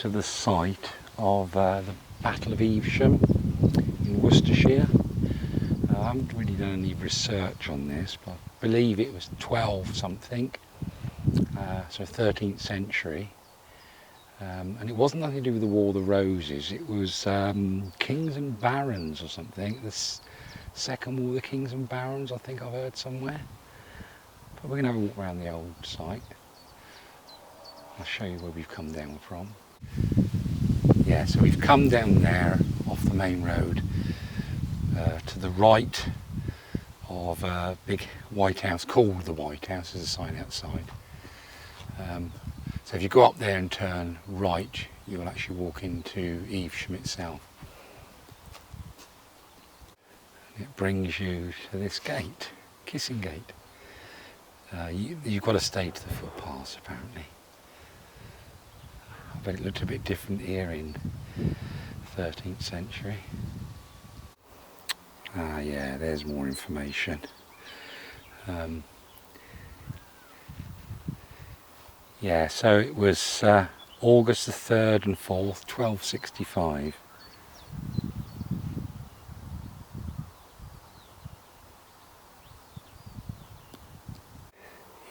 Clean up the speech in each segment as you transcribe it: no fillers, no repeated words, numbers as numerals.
to the site of the Battle of Evesham in Worcestershire. I haven't really done any research on this, but I believe it was 12 something, so 13th century. And it wasn't nothing to do with the War of the Roses, it was Kings and Barons or something. The Second War of the Kings and Barons, I think I've heard somewhere. But we're going to have a walk around the old site. I'll show you where we've come down from. Yeah, so we've come down there off the main road to the right of a big White House called the White House. There's a sign outside. So if you go up there and turn right, you'll actually walk into Evesham itself. And it brings you to this gate, Kissing Gate. You've got to stay to the footpaths apparently. I bet it looked a bit different here in the 13th century. Ah yeah, there's more information. Yeah, so it was August the 3rd and 4th, 1265.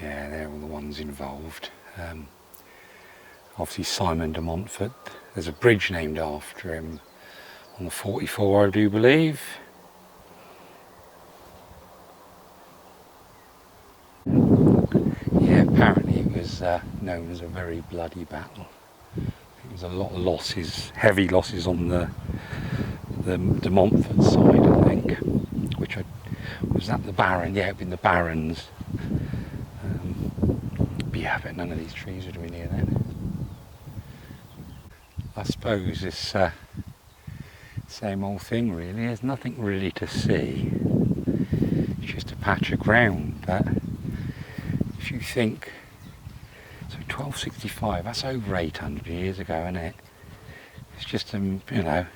Yeah, they're all the ones involved. Obviously Simon de Montfort, there's a bridge named after him on the 44, I do believe. Yeah, apparently it was known as a very bloody battle. There was a lot of losses, heavy losses on the de Montfort side, I think, which was that the Baron? Yeah, it'd been the Barons. But yeah, I bet none of these trees would have been here then. I suppose it's same old thing really. There's nothing really to see. It's just a patch of ground. But if you think, so 1265, that's over 800 years ago, isn't it? It's just you know,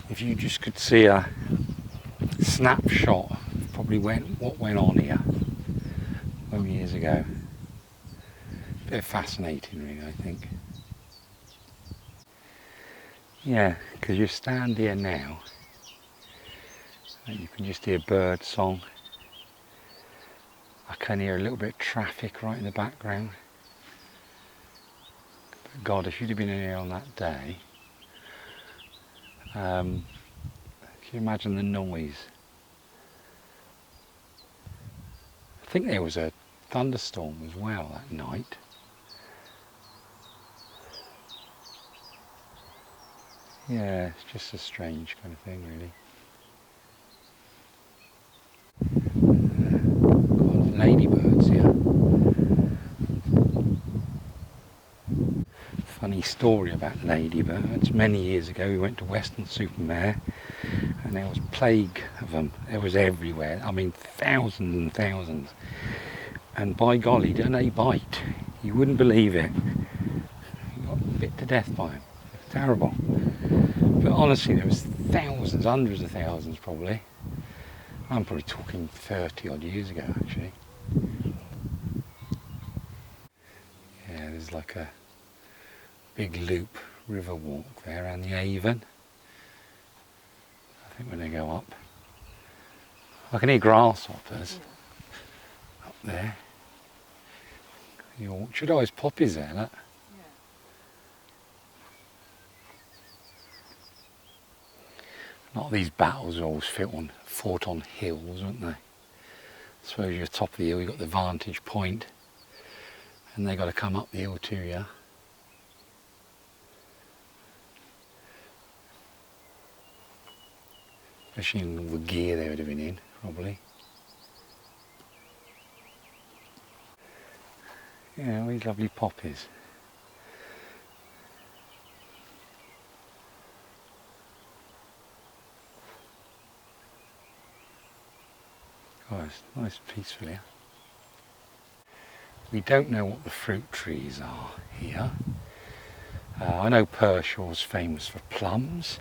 if you just could see a snapshot of probably what went on here years ago. A bit fascinating really, I think. Yeah, because you stand here now and you can just hear bird song. I can hear a little bit of traffic right in the background. But God, if you'd have been in here on that day, can you imagine the noise? I think there was a thunderstorm as well that night. Yeah, it's just a strange kind of thing really. Got a lot of ladybirds here. Funny story about ladybirds. Many years ago we went to Weston-super-Mare and there was a plague of them. It was everywhere. I mean thousands and thousands. And by golly, don't they bite? You wouldn't believe it. You got bit to death by them. It's terrible. But honestly, there was thousands, hundreds of thousands probably. I'm probably talking 30 odd years ago actually. Yeah, there's like a big loop river walk there around the Avon. I think when they go up. I can hear grasshoppers up there. The orchard, oh, there's poppies there, look. A lot of these battles are always fought on hills, aren't they? I suppose you're top of the hill, you've got the vantage point, and they've got to come up the hill to you. Especially in all the gear they would have been in, probably. Yeah, all these lovely poppies. Oh, it's nice and peaceful here. We don't know what the fruit trees are here. I know Pershaw's famous for plums.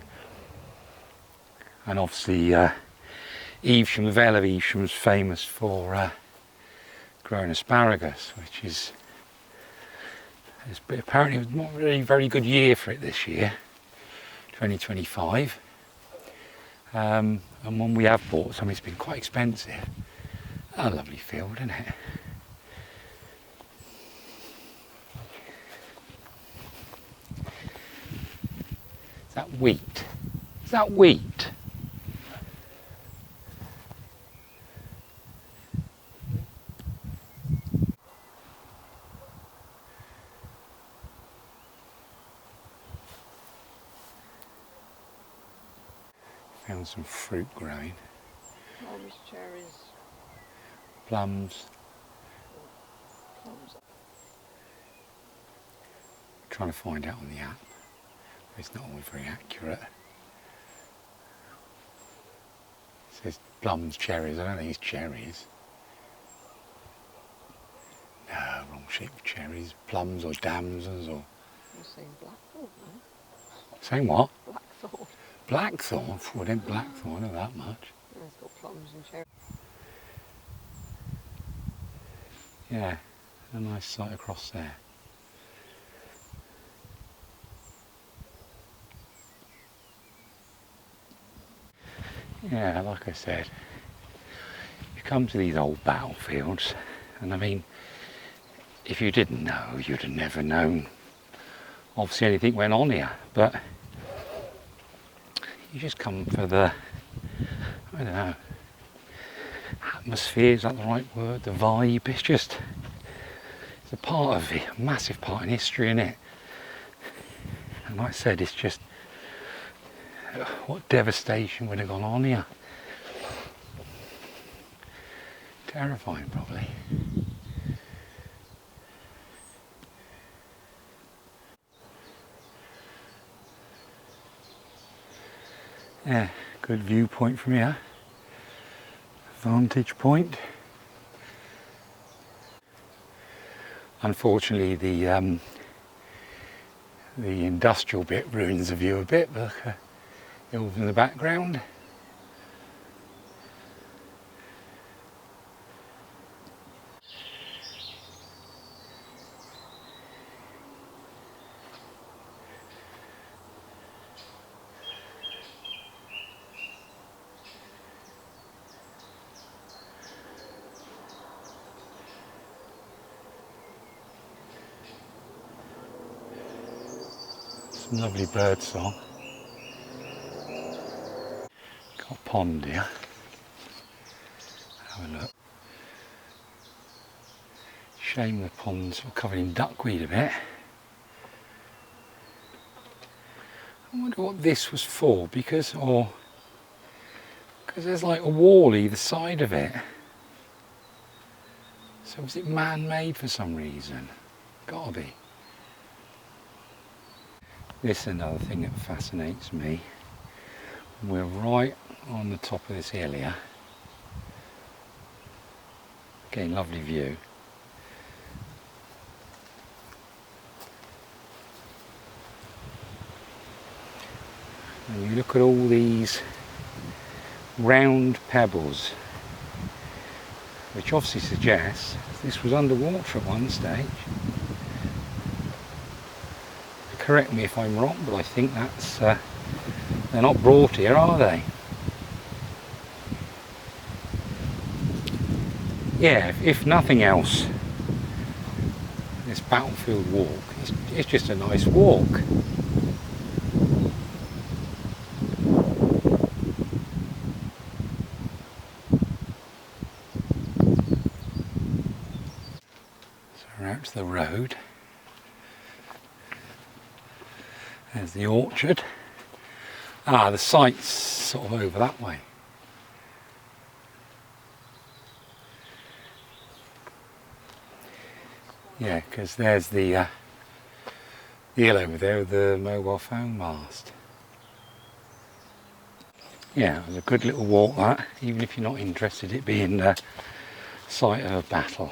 And obviously Evesham, the Vale of Evesham is famous for growing asparagus, which is Apparently it was not really a very good year for it this year, 2025. And when we have bought some, it's been quite expensive. A lovely field, isn't it? Is that wheat? Is that wheat? Found some fruit growing. August cherries. Plums. Plums. Trying to find out on the app. It's not always very accurate. It says plums, cherries. I don't think it's cherries. No, wrong shape of cherries. Plums or damsons or... You're saying blackthorn, no? Saying what? Blackthorn. Blackthorn? Well, it ain't blackthorn, not that much. Yeah, it's got plums and cherries. Yeah, a nice sight across there. Yeah, like I said, you come to these old battlefields, and I mean, if you didn't know, you'd have never known obviously anything went on here, but you just come for the, I don't know, atmosphere, is that the right word? The vibe. It's a part of it, a massive part in history, isn't it? And like I said, it's just what devastation would have gone on here. Terrifying, probably. Yeah, good viewpoint from here. Vantage point. Unfortunately, the industrial bit ruins the view a bit. Look, hills in the background. Some lovely bird song. Got a pond here. Have a look. Shame the pond's covered in duckweed a bit. I wonder what this was for, because there's like a wall either side of it. So was it man-made for some reason? Gotta be. This is another thing that fascinates me. We're right on the top of this hill here. Again, lovely view. And you look at all these round pebbles, which obviously suggests this was underwater at one stage. Correct me if I'm wrong, but I think that's they're not brought here, are they? Yeah, if nothing else, this battlefield walk, it's just a nice walk. So we're out to the road. There's the orchard. Ah, the site's sort of over that way. Yeah, because there's the hill over there with the mobile phone mast. Yeah, it was a good little walk that, even if you're not interested in it being the site of a battle.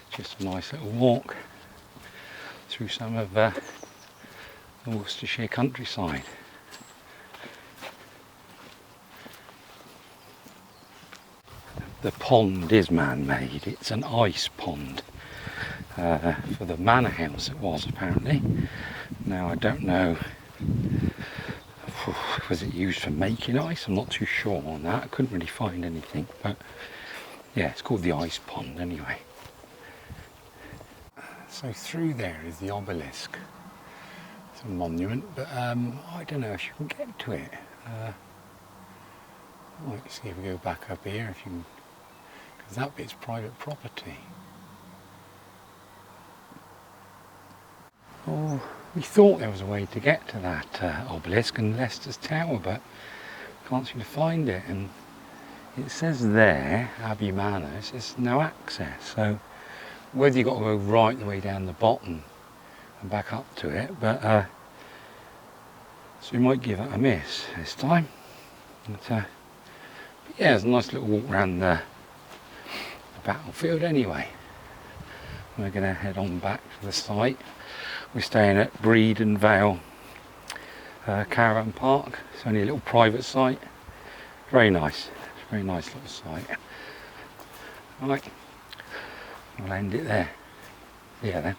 Just a nice little walk through some of the Worcestershire countryside. The pond is man-made, it's an ice pond. for the manor house it was apparently. Now I don't know, was it used for making ice? I'm not too sure on that. I couldn't really find anything, but yeah, it's called the ice pond anyway. So through there is the obelisk. It's a monument, but I don't know if you can get to it. Let's see if we go back up here, if you can, because that bit's private property. Oh, we thought there was a way to get to that obelisk and Leicester's Tower, but can't seem to find it. And it says there, Abbey Manor, it says no access. So whether you've got to go right the way down the bottom and back up to it, but so we might give that a miss this time. But yeah, it's a nice little walk around the battlefield anyway. We're going to head on back to the site. We're staying at Breed and Vale Caravan Park. It's only a little private site. Very nice. It's a very nice little site. Right, we'll end it there. See ya then.